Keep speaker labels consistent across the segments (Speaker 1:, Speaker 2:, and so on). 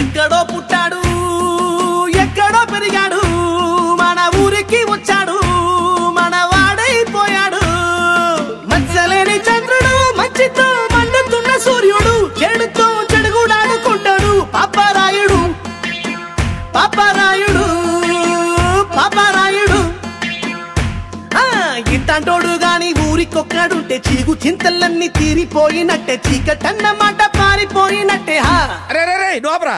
Speaker 1: ఎక్కడో పుట్టాడు, ఎక్కడో పెరిగాడు, మన ఊరికి వచ్చాడు, మన వాడైపోయాడు. మచ్చలేని చంద్రుడు, మంచితో మండుతున్న సూర్యుడు, చెడుతో చెడుగుడాడుకుంటాడు. పాపరాయుడు పాపరాయుడు పాపరాయుడు. ఇట్టంటోడు గాని ఊరికొక్కడుంటే చీగు చింతలన్నీ తీరిపోయినట్టే, చీకటన్నమాట పారిపోయినట్టే. నోపరా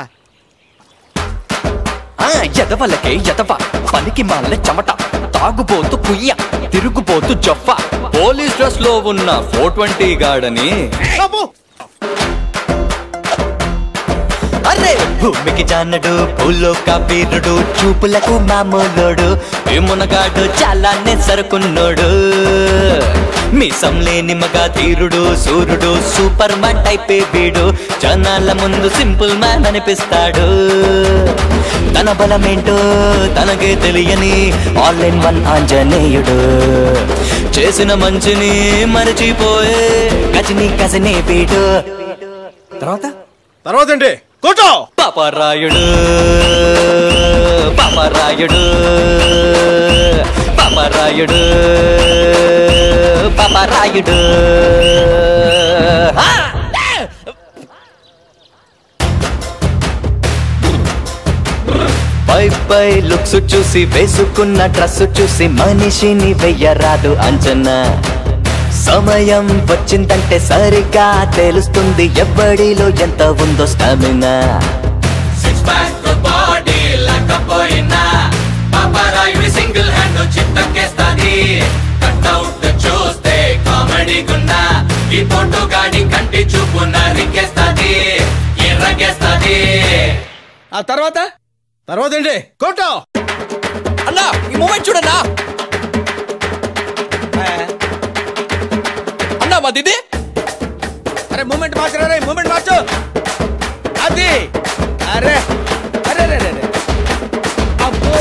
Speaker 2: ఎదవలకే ఎదవ, పనికి మాల చెమట, తాగుబోతు కుయ్య, తిరుగుబోతు జొఫ్ఫ, పోలీస్ డ్రెస్ లో ఉన్న 420 గాడని. అరే భూమికి జానడు, భూలోక వీరుడు, చూపులకు మామూలుడు, ఏమునగాడు చాలానే సరుకున్నోడు. మీసం లేని మగ తీరుడు, సూర్యుడు, సూపర్ మ్యాన్ టైపే వీడు, జనాల ముందు సింపుల్ మ్యాన్ అనిపిస్తాడు. తన బలమేంటో తనకే తెలియని ఆల్ ఇన్ వన్ ఆంజనేయుడు, చేసిన మంచిని మరచిపోయే గజని గజనే వీడు.
Speaker 3: తర్వాత ఏంటి? కూర్చో.
Speaker 2: పాపరాయుడు పాపరాయుడు పాపరాయుడు పాపరాయుడు. పై లుక్స్ చూసి, వేసుకున్న డ్రెస్ చూసి మనిషిని వెయ్యరాదు అంచనా. సమయం వచ్చిందంటే సరిగా తెలుస్తుంది ఎవడిలో ఎంత ఉందో స్టామినా.
Speaker 4: సింగిల్ హ్యాండ్ చిత్తకేస్తాది, కట్అవుట్ చూస్తే కామెడీ గున్నా, ఈ ఫోటో గాడి కంటి చూపు నరికేస్తాది, ఎర్రగేస్తాది.
Speaker 3: ఆ తర్వాత ఏంటి? కూర్చో.
Speaker 2: అన్నా ఈ మూమెంట్ చూడన్నా. అన్నా మా దిది.
Speaker 3: అరే మూమెంట్ మార్చరా, మూమెంట్ మార్చు. అది అరే అరే అరే అరే అబ్బో.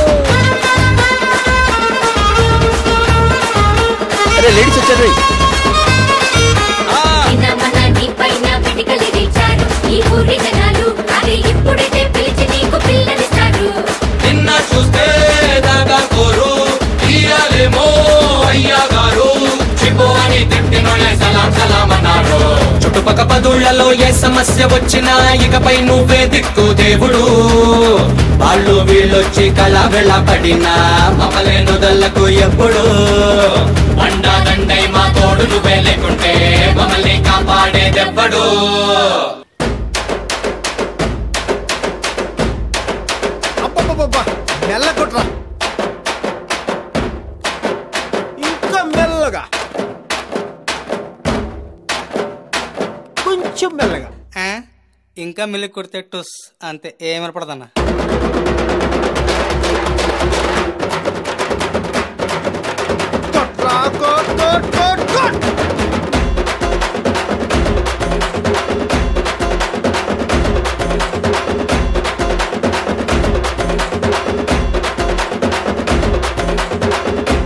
Speaker 2: అరే లేడీస్ వచ్చారు.
Speaker 4: నిన్న చూస్తే దాగా కోరు తీయాలేమో అయ్యా గారు, చిపో అని తిట్టినోళ్ళే సలాం సలాం అన్నారు. చుట్టుపక్క పదుళ్లలో ఏ సమస్య వచ్చినా ఇకపై నువ్వే దిక్కు దేవుడు. వాళ్ళు వీళ్ళొచ్చి కళ వెళ్ళపడినా మమ్మలేను దల్లకు ఎప్పుడు. అండాదండై మా తోడు నువ్వే లేకుంటే మమ్మల్ని కాపాడేదెవ్వడు.
Speaker 3: మెల్ల కుట్రా, ఇంకా మెల్లగా, కొంచెం మెల్లగా.
Speaker 1: ఇంకా మిల్లి కొడితే టుస్ అంతే, ఏమనపడదన్నా.
Speaker 3: కొట్రా కొట్ కొట్ కొట్ కొట్.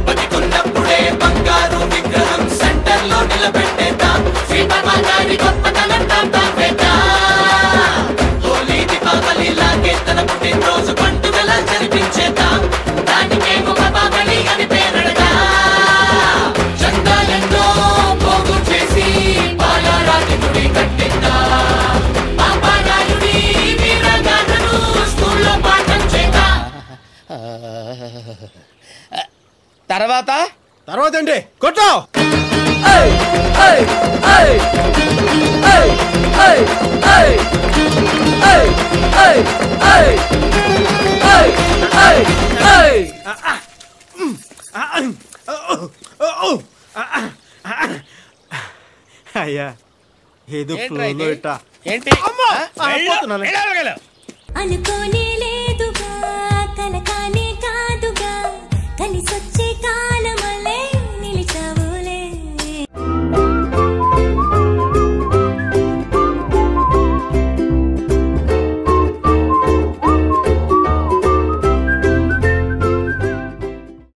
Speaker 4: బతికున్నప్పుడే బంగారు విగ్రహం సెంటర్ లో నిలబెట్టేద్దాం, శ్రీపరమాచారి గొప్పతనం తాంపేద్దాం. హోలీ దీపావళి లాగే తన పుట్టినరోజు పండుగల జరిపించేద్దాం, దానికేమో బాబాబలి అని పేరడదా. చందాలెన్నో పోగు చేసి బాలరాతి గుడి కట్టిద్దాం, పాపరాయుడి వీరగాథను స్కూల్లో పాఠం చేద్దాం.
Speaker 3: తర్వాత ఏంటి? కొట్టో. అయ్యా ఏదో
Speaker 1: ఏంటి
Speaker 5: అనుకోనే లేదుగా, కలకానే కాదుగా, కలిసొచ్చే